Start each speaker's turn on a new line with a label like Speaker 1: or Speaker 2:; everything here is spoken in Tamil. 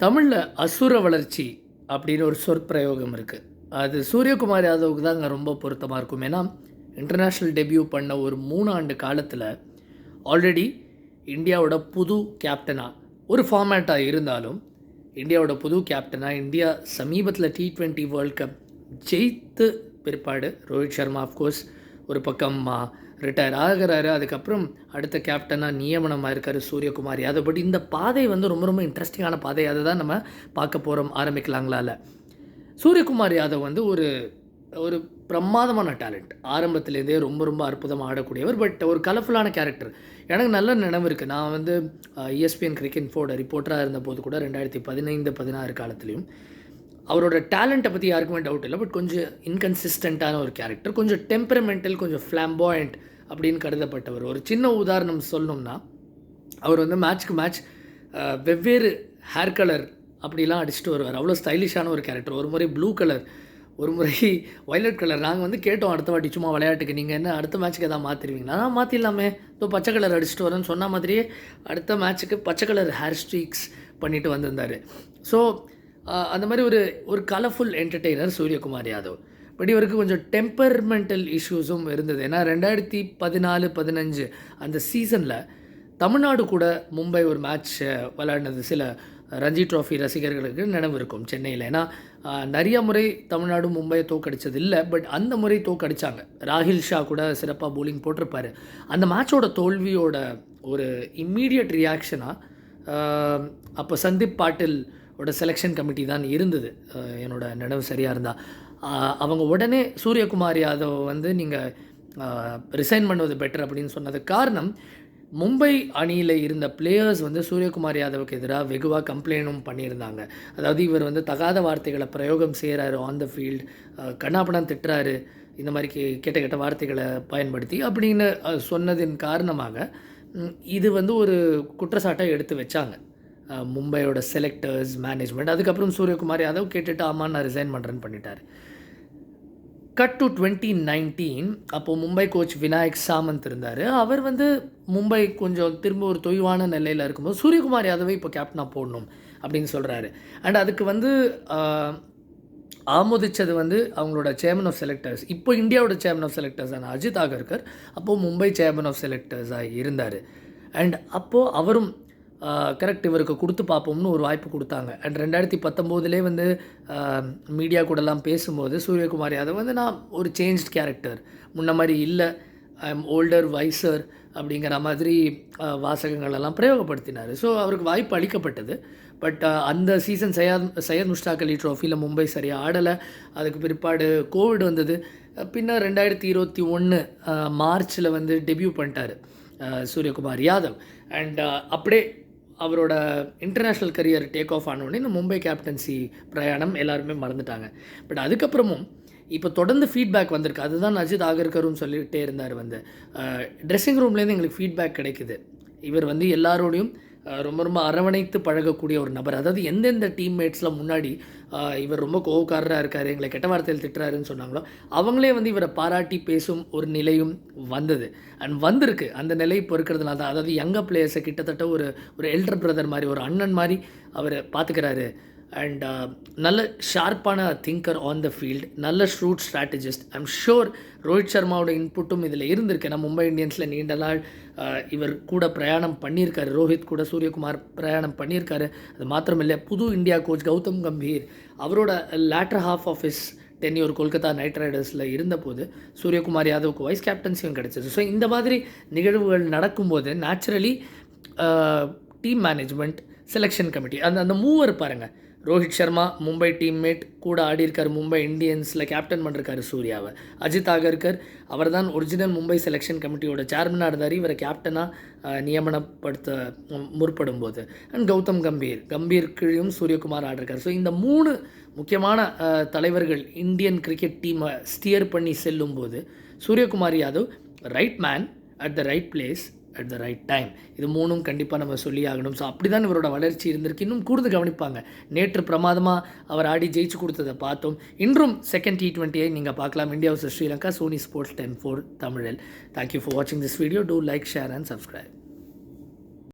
Speaker 1: தமிழில் அசுர வளர்ச்சி அப்படின்னு ஒரு சொற்பிரயோகம் இருக்குது. அது சூரியகுமார் யாதவுக்கு தாங்க ரொம்ப பொருத்தமாக இருக்கும். ஏன்னா இன்டர்நேஷ்னல் டெபியூ பண்ண ஒரு 3 ஆண்டு காலத்தில் ஆல்ரெடி இந்தியாவோட புது கேப்டனாக ஒரு ஃபார்மேட்டாக இருந்தாலும் இந்தியாவோட புது கேப்டனாக இந்தியா சமீபத்தில் T20 வேர்ல்ட் கப் ஜெயித்து பிற்பாடு ரோஹித் சர்மா ஆஃப்கோர்ஸ் ஒரு பக்கம் ரிட்டையர் ஆகிறாரு. அதுக்கப்புறம் அடுத்த கேப்டனாக நியமனமாக இருக்கார் சூரியகுமார் யாதவ். பட் இந்த பாதை வந்து ரொம்ப ரொம்ப இன்ட்ரெஸ்டிங்கான பாதை. அதை தான் நம்ம பார்க்க போகிறோம். ஆரம்பிக்கலாங்களால. சூரியகுமார் யாதவ் வந்து ஒரு ஒரு பிரமாதமான டேலண்ட். ஆரம்பத்துலேருந்தே ரொம்ப ரொம்ப அற்புதமாக ஆடக்கூடியவர். பட் ஒரு கலர்ஃபுல்லான கேரக்டர். எனக்கு நல்ல நினைவு இருக்குது. நான் வந்து ESPN கிரிக்கெட் இன்ஃபோட ரிப்போர்ட்டராக இருந்தபோது கூட 2015-16 காலத்துலேயும் அவரோட டேலண்ட்டை பற்றி யாருக்குமே டவுட் இல்லை. பட் கொஞ்சம் இன்கன்சிஸ்டண்ட்டான ஒரு கேரக்டர், கொஞ்சம் டெம்பரமெண்டல், கொஞ்சம் ஃப்ளாம்பாயண்ட் அப்படின்னு கருதப்பட்டவர். ஒரு சின்ன உதாரணம் சொல்லணும்னா, அவர் வந்து மேட்ச்க்கு மேட்ச் வெவ்வேறு ஹேர் கலர் அப்படிலாம் அடிச்சுட்டு வருவார். அவ்வளோ ஸ்டைலிஷான ஒரு கேரக்டர். ஒரு முறை ப்ளூ கலர், ஒரு முறை வயலட் கலர். நாங்கள் வந்து கேட்டோம் அடுத்த வாட்டி சும்மா விளையாட்டுக்கு, நீங்கள் என்ன அடுத்த மேட்ச்சுக்கு எதாவது மாற்றிடுவீங்களா? நான் மாற்றிடலாமே, இப்போ பச்சை கலர் அடிச்சுட்டு வரேன்னு சொன்ன மாதிரியே அடுத்த மேட்ச்சுக்கு பச்சை கலர் ஹேர் ஸ்ட்ரீக்ஸ் பண்ணிட்டு வந்திருந்தார். ஸோ அந்த மாதிரி ஒரு colourful entertainer Suryakumar Yadav. But இவருக்கு கொஞ்சம் டெம்பர்மெண்டல் இஷ்யூஸும் இருந்தது. ஏன்னா 2014-15 அந்த சீசனில் தமிழ்நாடு கூட மும்பை ஒரு மேட்ச் விளையாடினது சில ரஞ்சி ட்ராஃபி ரசிகர்களுக்கு நினைவு இருக்கும் சென்னையில். ஏன்னா நிறைய முறை தமிழ்நாடு மும்பையை தோக்கடிச்சது இல்லை, பட் அந்த முறை தோக்கடிச்சாங்க. ராஹில் ஷா கூட சிறப்பாக போலிங் போட்டிருப்பார். அந்த மேட்சோட தோல்வியோட ஒரு இம்மீடியட் ரியாக்ஷனாக அப்போ சந்தீப் பாட்டிலோட செலெக்ஷன் கமிட்டி தான் இருந்தது, என்னோட நினைவு சரியாக இருந்தால். அவங்க உடனே சூரியகுமார் யாதவ் வந்து நீங்கள் ரிசைன் பண்ணுவது பெட்டர் அப்படின்னு சொன்னது காரணம், மும்பை அணியில் இருந்த பிளேயர்ஸ் வந்து சூரியகுமார் யாதவுக்கு எதிராக வெகுவாக கம்ப்ளைண்டும் பண்ணியிருந்தாங்க. அதாவது இவர் வந்து தகாத வார்த்தைகளை பிரயோகம் செய்கிறாரு ஆன் த ஃபீல்டு, கண்ணாப்படம் திட்டுறாரு, இந்த மாதிரி கெட்ட கெட்ட வார்த்தைகளை பயன்படுத்தி அப்படின்னு சொன்னதின் காரணமாக இது வந்து ஒரு குற்றச்சாட்டை எடுத்து வச்சாங்க மும்பையோட செலக்டர்ஸ், மேனேஜ்மெண்ட். அதுக்கப்புறம் சூரியகுமார் யாதவ் கேட்டுட்டு ஆமாம் நான் ரிசைன் பண்ணுறேன்னு பண்ணிட்டார். Cut to 2019. அப்போது மும்பை கோச் விநாயக் சாமந்த் இருந்தார். அவர் வந்து மும்பை கொஞ்சம் திரும்ப ஒரு தொய்வான நிலையில் இருக்கும்போது சூரியகுமார் யாதவை இப்போ கேப்டனாக போடணும் அப்படின்னு சொல்கிறாரு. அண்ட் அதுக்கு வந்து ஆமோதித்தது வந்து அவங்களோட சேர்மன் ஆஃப் செலக்டர்ஸ், இப்போ இந்தியாவோட சேர்மன் ஆஃப் செலக்டர்ஸான அஜித் ஆகர்கர் அப்போது மும்பை சேர்மன் ஆஃப் செலக்டர்ஸாக இருந்தார். அண்ட் அப்போது அவரும் கரெக்ட் இவருக்கு கொடுத்து பார்ப்போம்னு ஒரு வாய்ப்பு கொடுத்தாங்க. அண்ட் 2019 வந்து மீடியா கூடலாம் பேசும்போது சூரியகுமார் யாதவ் வந்து நான் ஒரு சேஞ்ச்ட் கேரக்டர், முன்ன மாதிரி இல்லை, ஐ எம் ஓல்டர் வைசர் அப்படிங்கிற மாதிரி வாசகங்களெல்லாம் பிரயோகப்படுத்தினார். ஸோ அவருக்கு வாய்ப்பு அளிக்கப்பட்டது. பட் அந்த சீசன் சையத் முஷ்டாக் அலி ட்ராஃபியில் மும்பை சரியாக ஆடலை. அதுக்கு பிற்பாடு கோவிட் வந்தது. பின்னர் 2021 மார்ச்சில் வந்து டெபியூ பண்ணிட்டார் சூரியகுமார் யாதவ். அண்ட் அப்படியே அவரோட இன்டர்நேஷ்னல் கரியர் டேக் ஆஃப் ஆனோடனே இந்த மும்பை கேப்டன்சி பிரயாணம் எல்லாருமே மறந்துட்டாங்க. பட் அதுக்கப்புறமும் இப்போ தொடர்ந்து ஃபீட்பேக் வந்திருக்கு. அதுதான் அஜித் ஆகர்கரும் சொல்லிகிட்டே இருந்தார். வந்து ட்ரெஸ்ஸிங் ரூம்லேருந்து எங்களுக்கு ஃபீட்பேக் கிடைக்குது, இவர் வந்து எல்லாரோடையும் ரொம்ப ரொம்ப அரவணைத்து பழகக்கூடிய ஒரு நபர். அதாவது எந்தெந்த டீம்மேட்ஸில் முன்னாடி இவர் ரொம்ப கோவக்காரராக இருக்கார், எங்களை கெட்ட வார்த்தையில் திட்டுறாருன்னு சொன்னாங்களோ அவங்களே வந்து இவரை பாராட்டி பேசும் ஒரு நிலையும் வந்தது. அண்ட் வந்திருக்கு. அந்த நிலை இப்போ இருக்கிறதுனால தான், அதாவது யங்கர் பிளேயர்ஸை கிட்டத்தட்ட ஒரு எல்டர் பிரதர் மாதிரி, ஒரு அண்ணன் மாதிரி அவர் பார்த்துக்கிறாரு. அண்ட் நல்ல ஷார்ப்பான திங்கர் ஆன் த ஃபீல்டு, நல்ல shrewd strategist. I'm sure Rohit சர்மாவோட இன்புட்டும் இதில் இருந்திருக்கு. ஏன்னா மும்பை இந்தியன்ஸில் நீண்ட நாள் இவர் கூட பிரயாணம் பண்ணியிருக்காரு. ரோஹித் கூட சூரியகுமார் பிரயாணம் பண்ணியிருக்காரு. அது மாத்திரமில்லை, புது இந்தியா கோச் கௌதம் கம்பீர் அவரோட later half of his tenure Kolkata knight ரைடர்ஸில் இருந்தபோது சூரியகுமார் யாதவுக்கு வைஸ் கேப்டன்சியும் கிடச்சிது. ஸோ இந்த மாதிரி நிகழ்வுகள் நடக்கும்போது naturally team management, selection committee, அந்த மூவர் பாருங்கள். ரோஹித் சர்மா மும்பை டீம்மேட், கூட ஆடியிருக்கார் மும்பை இந்தியன்ஸில், கேப்டன் பண்ணிருக்காரு சூர்யாவை. அஜித் ஆகர்கர் அவர் தான் ஒரிஜினல் மும்பை செலெக்ஷன் கமிட்டியோட சேர்மனாக இருந்தார், இவரை கேப்டனாக நியமனப்படுத்த முற்படும் போது. அண்ட் கௌதம் கம்பீர் கீழும் சூரியகுமார் ஆடிருக்கார். ஸோ இந்த 3 முக்கியமான தலைவர்கள் இந்தியன் கிரிக்கெட் டீமை ஸ்டியர் பண்ணி செல்லும்போது Suryakumar Yadav right man at the right place at the right time. இது 3ம் கண்டிப்பாக நம்ம சொல்லி ஆகணும். ஸோ அப்படி தான் இவரோட வளர்ச்சி இருந்திருக்கு. இன்னும் கூடுதல் கவனிப்பாங்க. நேற்று பிரமாதமாக அவர் ஆடி ஜெயிச்சு கொடுத்ததை பார்த்தோம். இன்றும் செகண்ட் T20 நீங்கள் பார்க்கலாம். India vs Sri Lanka, Sony Sports 10/4 தமிழில். தேங்க்யூ ஃபார் வாட்சிங் this video. Do like, share and subscribe.